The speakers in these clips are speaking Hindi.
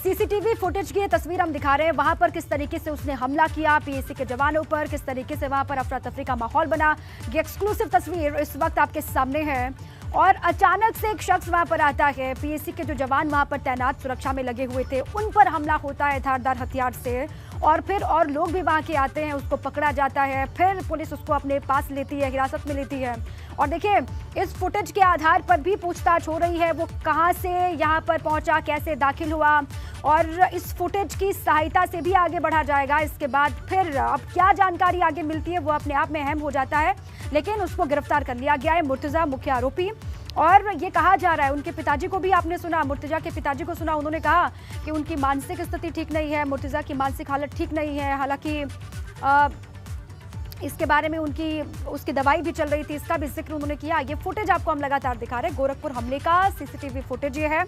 सीसीटीवी फुटेज की ये तस्वीर हम दिखा रहे हैं। वहां पर किस तरीके से उसने हमला किया पीएसी के जवानों पर, किस तरीके से वहां पर अफरा तफरी का माहौल बना, ये एक्सक्लूसिव तस्वीर इस वक्त आपके सामने है। और अचानक से एक शख्स वहां पर आता है, पीएसी के जो जवान वहां पर तैनात सुरक्षा में लगे हुए थे उन पर हमला होता है धारदार हथियार से, और फिर और लोग भी वहां के आते हैं, उसको पकड़ा जाता है, फिर पुलिस उसको अपने पास लेती है, हिरासत में लेती है। और देखिए इस फुटेज के आधार पर भी पूछताछ हो रही है, वो कहां से यहां पर पहुंचा, कैसे दाखिल हुआ, और इस फुटेज की सहायता से भी आगे बढ़ा जाएगा। इसके बाद फिर अब क्या जानकारी आगे मिलती है वो अपने आप में अहम हो जाता है, लेकिन उसको गिरफ्तार कर लिया गया है मुर्तजा मुख्य आरोपी। और ये कहा जा रहा है, उनके पिताजी को भी आपने सुना, मुर्तजा के पिताजी को सुना, उन्होंने कहा कि उनकी मानसिक स्थिति ठीक नहीं है, मुर्तजा की मानसिक हालत ठीक नहीं है। हालांकि इसके बारे में उसकी दवाई भी चल रही थी, इसका भी जिक्र उन्होंने किया। ये फुटेज आपको हम लगातार दिखा रहे हैं, गोरखपुर हमले का सीसीटीवी फुटेज ये है।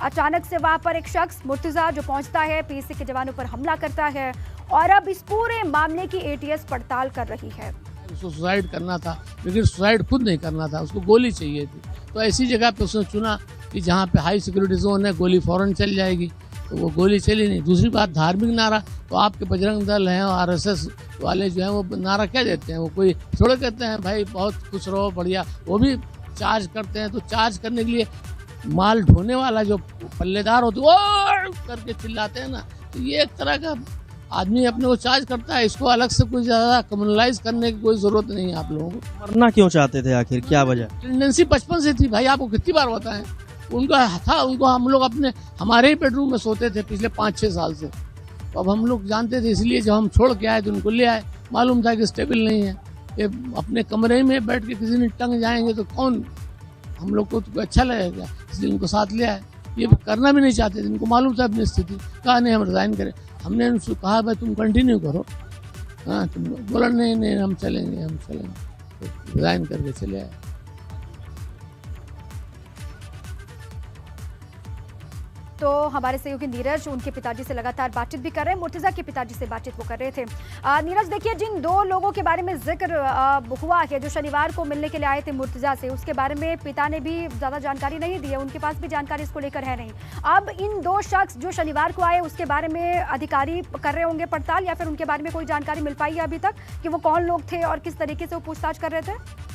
अचानक से वहां पर एक शख्स मुर्तजा जो पहुंचता है, पीएसी के जवानों पर हमला करता है, और अब इस पूरे मामले की एटीएस पड़ताल कर रही है। उसको सुसाइड करना था, लेकिन सुसाइड खुद नहीं करना था, उसको गोली चाहिए थी। तो ऐसी जगह पे उसने चुना कि जहाँ पे हाई सिक्योरिटी जोन है, गोली फौरन चल जाएगी, तो वो गोली चली नहीं। दूसरी बात, धार्मिक नारा तो आपके बजरंग दल हैं और आरएसएस वाले जो हैं वो नारा क्या देते हैं, वो कोई थोड़े कहते हैं भाई बहुत खुश रहो बढ़िया, वो भी चार्ज करते हैं। तो चार्ज करने के लिए माल ढोने वाला जो पल्लेदार होते वो करके चिल्लाते हैं ना, तो ये एक तरह का आदमी अपने को चार्ज करता है। इसको अलग से कोई ज़्यादा कम्युनलाइज करने की कोई ज़रूरत नहीं है आप लोगों को। मरना क्यों चाहते थे आखिर, क्या वजह? टेंडेंसी बचपन से थी भाई, आपको कितनी बार बताएं। उनका था, उनको हम लोग हमारे ही बेडरूम में सोते थे पिछले 5-6 साल से। तो अब हम लोग जानते थे, इसलिए जब हम छोड़ के आए तो उनको ले आए। मालूम था कि स्टेबल नहीं है, ये अपने कमरे में बैठ के किसी ने टंग जाएंगे तो कौन, हम लोग को तो अच्छा लगेगा, इसलिए उनको साथ ले आए। ये करना भी नहीं चाहते थे, इनको मालूम था अपनी स्थिति। कहा नहीं हम रिज़ाइन करें, हमने उनसे कहा भाई तुम कंटिन्यू करो। हाँ, तुम बोला नहीं हम चलेंगे तो रिज़ाइन करके चले आए। तो हमारे सहयोगी नीरज उनके पिताजी से लगातार बातचीत भी कर रहे हैं, मुर्तजा के पिताजी से बातचीत वो कर रहे थे। नीरज देखिए, जिन 2 लोगों के बारे में जिक्र हुआ है जो शनिवार को मिलने के लिए आए थे मुर्तजा से, उसके बारे में पिता ने भी ज़्यादा जानकारी नहीं दी है, उनके पास भी जानकारी इसको लेकर है नहीं। अब इन 2 शख्स जो शनिवार को आए उसके बारे में अधिकारी कर रहे होंगे पड़ताल, या फिर उनके बारे में कोई जानकारी मिल पाई है अभी तक कि वो कौन लोग थे और किस तरीके से वो पूछताछ कर रहे थे?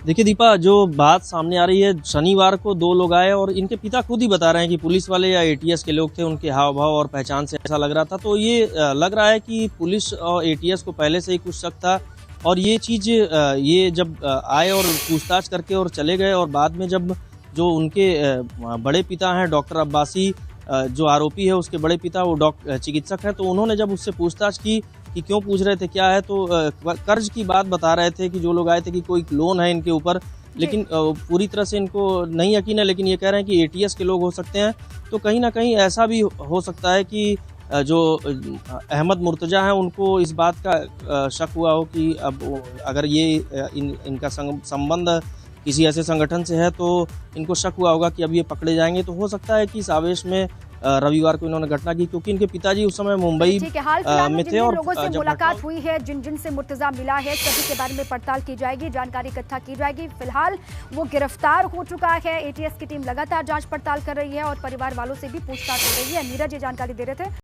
देखिए दीपा, जो बात सामने आ रही है, शनिवार को 2 लोग आए और इनके पिता खुद ही बता रहे हैं कि पुलिस वाले या एटीएस के लोग थे, उनके हाव भाव और पहचान से ऐसा लग रहा था। तो ये लग रहा है कि पुलिस और एटीएस को पहले से ही कुछ शक था, और ये चीज़ ये जब आए और पूछताछ करके और चले गए, और बाद में जब जो उनके बड़े पिता हैं डॉक्टर अब्बासी, जो आरोपी है उसके बड़े पिता वो चिकित्सक हैं, तो उन्होंने जब उससे पूछताछ की कि क्यों पूछ रहे थे क्या है, तो कर्ज की बात बता रहे थे कि जो लोग आए थे कि कोई लोन है इनके ऊपर, लेकिन पूरी तरह से इनको नहीं यकीन है, लेकिन ये कह रहे हैं कि एटीएस के लोग हो सकते हैं। तो कहीं ना कहीं ऐसा भी हो सकता है कि जो अहमद मुर्तजा हैं उनको इस बात का शक हुआ हो कि अब अगर ये इनका संबंध किसी ऐसे संगठन से है तो इनको शक हुआ होगा कि अब ये पकड़े जाएंगे। तो हो सकता है कि इस आवेश में रविवार को इन्होंने घटना की, क्योंकि इनके पिताजी उस समय मुंबई में थे। और लोगों से मुलाकात हुई है, जिन से मुर्तजा मिला है, सभी के बारे में पड़ताल की जाएगी, जानकारी इकट्ठा की जाएगी। फिलहाल वो गिरफ्तार हो चुका है, एटीएस की टीम लगातार जांच पड़ताल कर रही है और परिवार वालों से भी पूछताछ हो रही है। नीरज ये जानकारी दे रहे थे।